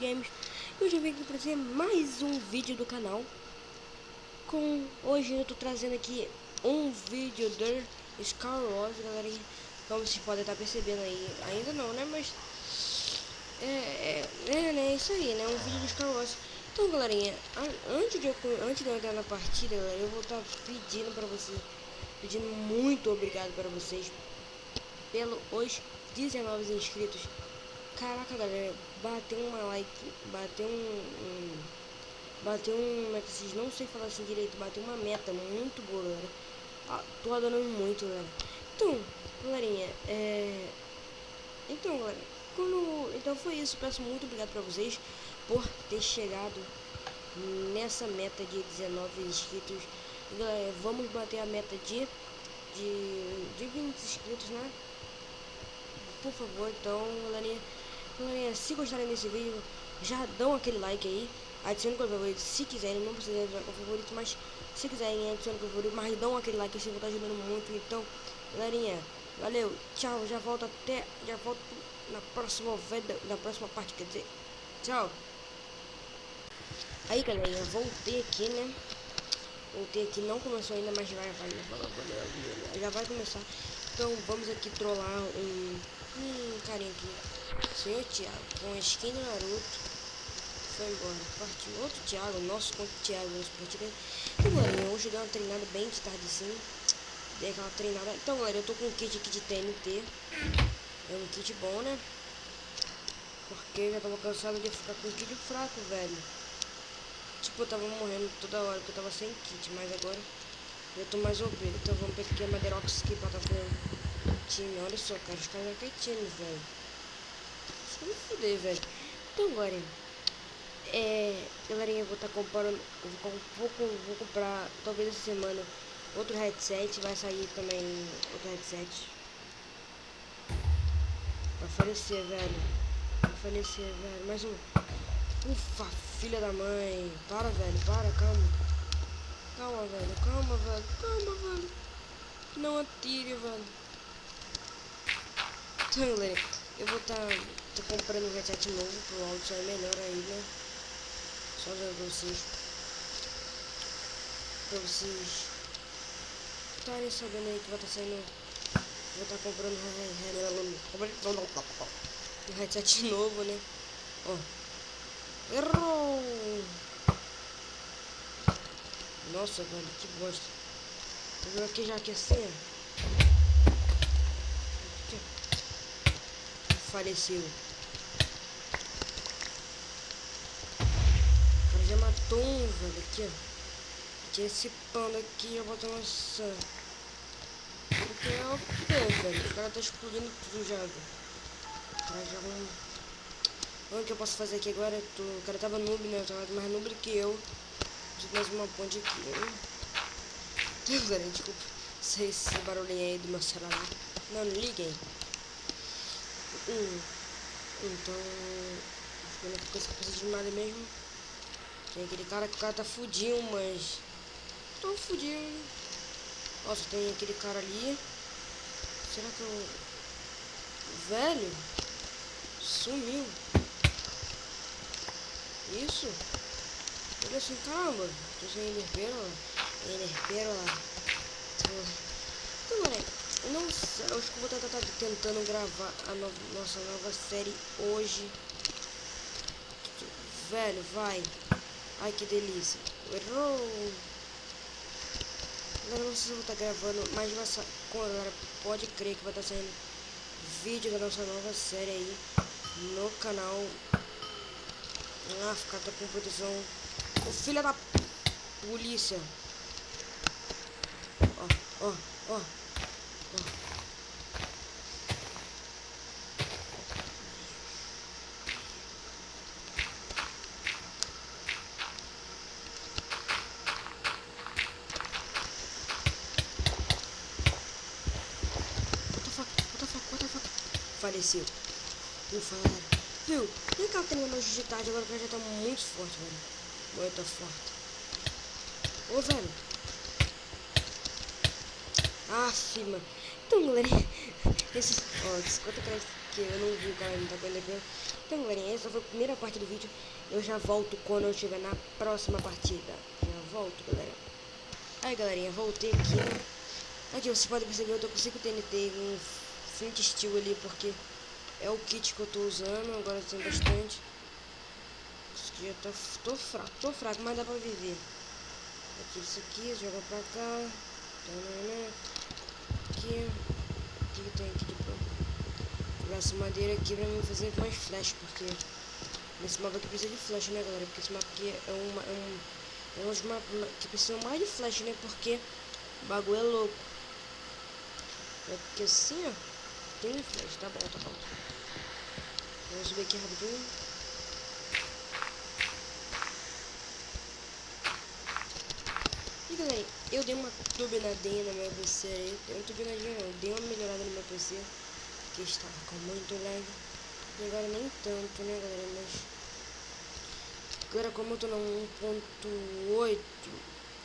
Games. E hoje eu venho aqui trazer mais um vídeo do canal. Hoje eu tô trazendo aqui um vídeo do Star Wars, galerinha. Como vocês podem estar percebendo aí, ainda não, né? Mas é isso aí, né? Um vídeo do Star Wars. Então, galerinha, antes de eu entrar na partida, galera, eu vou estar pedindo pra vocês, pedindo muito obrigado para vocês pelos 19 inscritos. Caraca, galera, bateu uma like, bateu como é que vocês não sei falar assim direito, bateu uma meta muito boa, galera. Tô adorando muito, galera. Então, galerinha, galera, então foi isso. Peço muito obrigado pra vocês por ter chegado nessa meta de 19 inscritos. E, galera, vamos bater a meta de 20 inscritos, né? Por favor, então, galerinha, se gostarem desse vídeo, já dão aquele like aí, adicione o favorito se quiserem, não precisa adicionar com favorito, mas se quiserem adicione o favorito, mas dão aquele like, assim, vão estar ajudando muito. Então, galerinha, valeu, tchau, já volto na próxima parte, quer dizer, tchau. Aí, galerinha, voltei aqui, né? Não começou ainda, mas já vai começar. Então vamos aqui trollar um carinha aqui, senhor Thiago, com a skin do Naruto. Foi embora, partiu outro Thiago, nosso contra o Thiago, nosso partida. Então, galera, hoje deu uma treinada bem de tarde sim. Dei aquela treinada. Então, galera, eu tô com um kit aqui de TNT. É um kit bom, né? Porque eu já tava cansado de ficar com um kit fraco, velho. Tipo, eu tava morrendo toda hora porque eu tava sem kit, mas agora eu tô mais OP. Então vamos pegar aqui a Madeirox aqui pra tá com time. Olha só, cara, os caras já querem time, velho. Isso me fuder, velho. Então agora, galerinha, eu vou estar comprando. Vou comprar, talvez essa semana, outro headset. Vai sair também outro headset. Vai falecer, velho. Vai falecer, velho. Mais um. Ufa, filha da mãe. Para, velho, para, calma. Calma, velho. Não atire, velho. Então, galera, eu vou estar comprando um headset novo pro áudio sair melhor aí, né? Só pra vocês estarem sabendo aí que vai estar saindo. Vou estar comprando um headset novo, né? Ó. Errou! Nossa, velho, que bosta. Eu vou aqui já aquecer. Faleceu. O cara já matou um, velho. Aqui, ó. Tinha esse pano aqui, eu botar maçã. Porque é o que, velho? O cara tá explodindo tudo já, velho. O cara já o que eu posso fazer aqui agora? O cara tava noob, né? Eu tava mais noob que eu. Preciso mais uma ponte aqui, né? Então, galera, desculpa esse barulhinho aí do meu celular. Não liguem. Então, ficando com essa coisa de malha mesmo. Tem aquele cara que o cara tá fudindo, mas tô fudindo. Nossa, tem aquele cara ali. Será que eu... Velho, sumiu. Isso? Olha assim, caramba. Tô sem enerpeiro, lá. Então, galera, não sei, acho que eu vou estar tentando gravar a nossa nova série hoje. Velho, vai. Ai, que delícia. Errou. Galera, não sei se eu vou estar gravando, mas galera, pode crer que vai estar saindo vídeo da nossa nova série aí no canal. Ficar com proteção. O filho da polícia. Ó. What the fuck? Faleceu. Ufa, galera. Viu? E aquela treinando hoje de tarde, agora que já tá muito forte, velho. Muito forte. Ô, velho. Mano. Então, galera. Ó, 50 créditos. porque eu não vi o cara não tá com ele. Então, galerinha, essa foi a primeira parte do vídeo. Eu já volto quando eu estiver na próxima partida. Já volto, galera. Aí, galerinha, voltei aqui, né? Aqui, você pode perceber, eu tô com 5 TNT, um Flint Steel ali, porque é o kit que eu tô usando. Agora tem bastante. Isso aqui já tô fraco, mas dá pra viver. Aqui, isso aqui, joga pra cá. Aqui. O que tem aqui de pronto? Vou essa madeira aqui pra mim fazer mais flash, porque nesse mapa aqui precisa de flash, né, galera? Porque esse mapa aqui é um dos mapas que precisam mais de flash, né? Porque o bagulho é louco. É porque assim, ó, tem flash, tá bom, tá bom. Vamos subir aqui rapidinho. E galera, eu dei uma turbinadinha no meu PC aí. Uma turbinadinha não, dei uma melhorada no meu PC, que estava com muito lag. E agora nem tanto, né, galera? Mas agora, como eu tô no 1.8,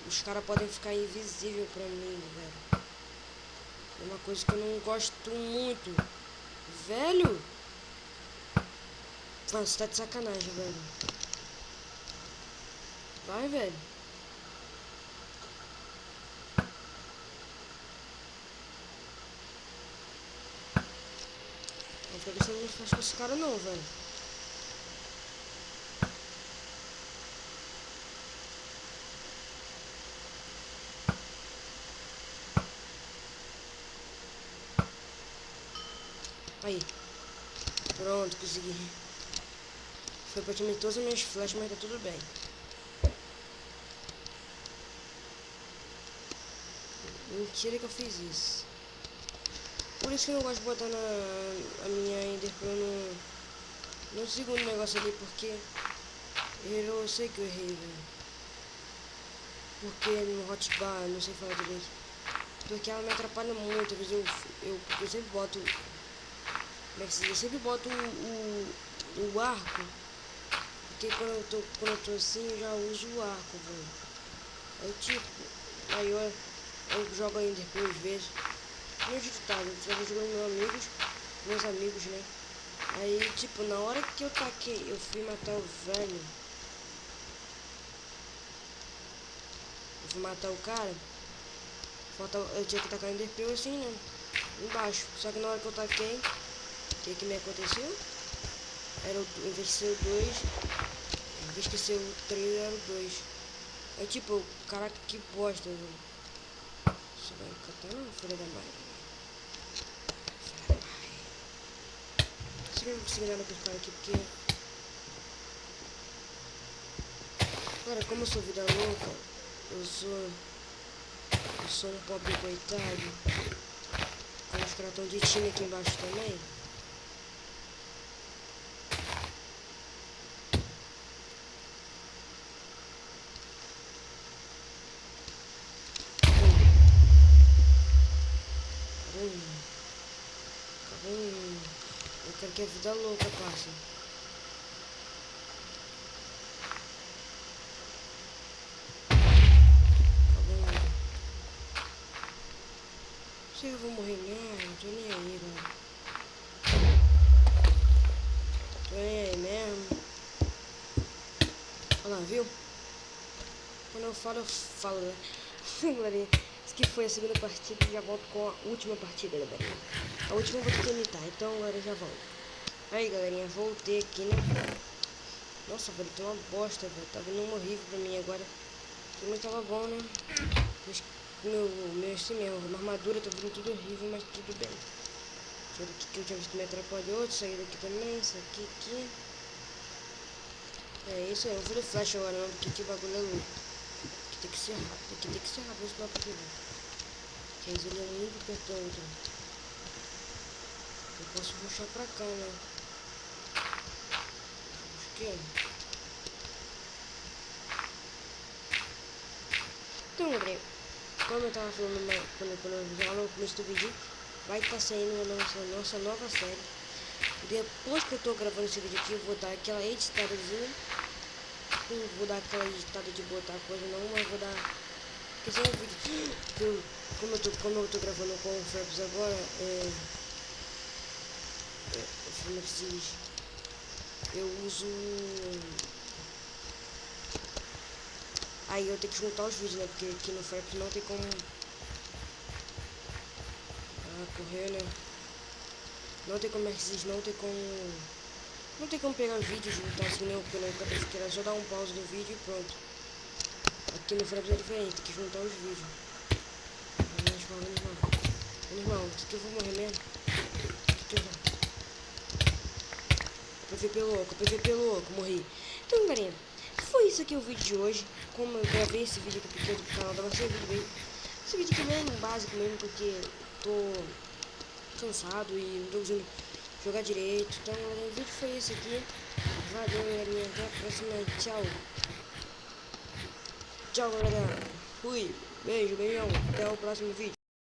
os caras podem ficar invisível pra mim, velho. É uma coisa que eu não gosto muito. Velho! Mano, você tá de sacanagem, velho. Vai, velho. Não fica deixando muito fácil com esse cara não, velho. Aí. Pronto, consegui. Foi praticamente todas as minhas flashes, mas tá tudo bem. Mentira que eu fiz isso. Por isso que eu não gosto de botar a minha Enderpearl no segundo negócio ali, porque eu sei que eu errei, velho. Porque no hotbar, não sei falar direito. Porque ela me atrapalha muito, às vezes eu sempre boto. Como é que se diz? Eu sempre boto o arco. Porque quando eu tô assim, eu já uso o arco, velho. Aí tipo, aí eu jogo ainda por vezes. No ditado, eu tava jogando com meus amigos, né? Aí tipo, na hora que eu taquei, eu fui matar o velho. Eu fui matar o cara. Eu tinha que tacar o Enderpearl assim, né? Embaixo. Só que na hora que eu taquei, o que me aconteceu? Em vez de ser o 2, em vez de ser o 3, era o 2. Aí tipo, caraca, que bosta, velho. Você vai catar não, filha da mãe. Eu não consigo nada com esse cara aqui, porque... Cara, como eu sou vida louca, eu sou um pobre coitado. Como os caras estão de time aqui embaixo também. Eu quero que a vida louca passe. Se eu vou morrer mesmo, não tô nem aí, velho. Tô nem aí mesmo. Olha lá, viu? Quando eu falo, né? Galerinha, isso que foi a segunda partida, já volto com a última partida, galerinha. A última eu vou ter que imitar, então agora eu já volto. Aí, galerinha, voltei aqui, né? Nossa, velho, tem uma bosta, velho. Tá vindo um horrível pra mim agora. Mas tava bom, né? Meu assim mesmo, uma armadura tá vindo tudo horrível, mas tudo bem. Deixa eu ver aqui que eu tinha visto me atrapalhou. Sair daqui também, isso aqui. É isso aí, eu vou de flash agora não, porque que bagulho é louco. Aqui tem que ser rápido, aqui tem que ser rápido esse mapa aqui, velho. Porque ele é muito perto da outra. Eu posso puxar pra cá, né? Acho que é. Então, Gabriel, como eu tava falando quando eu já no começo do vídeo, vai estar saindo a nossa nova série. Depois que eu tô gravando esse vídeo aqui, eu vou dar aquela editadazinha. Não vou dar aquela editada de botar coisa não, mas vou dar... Porque se é um vídeo... Como eu tô gravando com o Fraps agora, como é que se diz? Eu uso... Aí eu tenho que juntar os vídeos, né? Porque aqui no Fraps não tem como correr, né? Não tem como, não tem como pegar os vídeos e juntar assim, né? Pelo que era só dar um pause no vídeo e pronto. Aqui no Fraps é diferente, tem que juntar os vídeos. Menos mal, isso aqui eu vou morrer mesmo. PVP louco, morri. Então, galerinha, foi isso aqui o vídeo de hoje. Como eu gravei esse vídeo aqui pequeno pro canal, vai ser esse vídeo aqui bem básico mesmo, porque tô cansado e não tô conseguindo jogar direito. Então, galerinha, o vídeo foi esse aqui. Valeu, galerinha, até a próxima, tchau. Tchau, galera. Fui, beijo, beijão, até o próximo vídeo.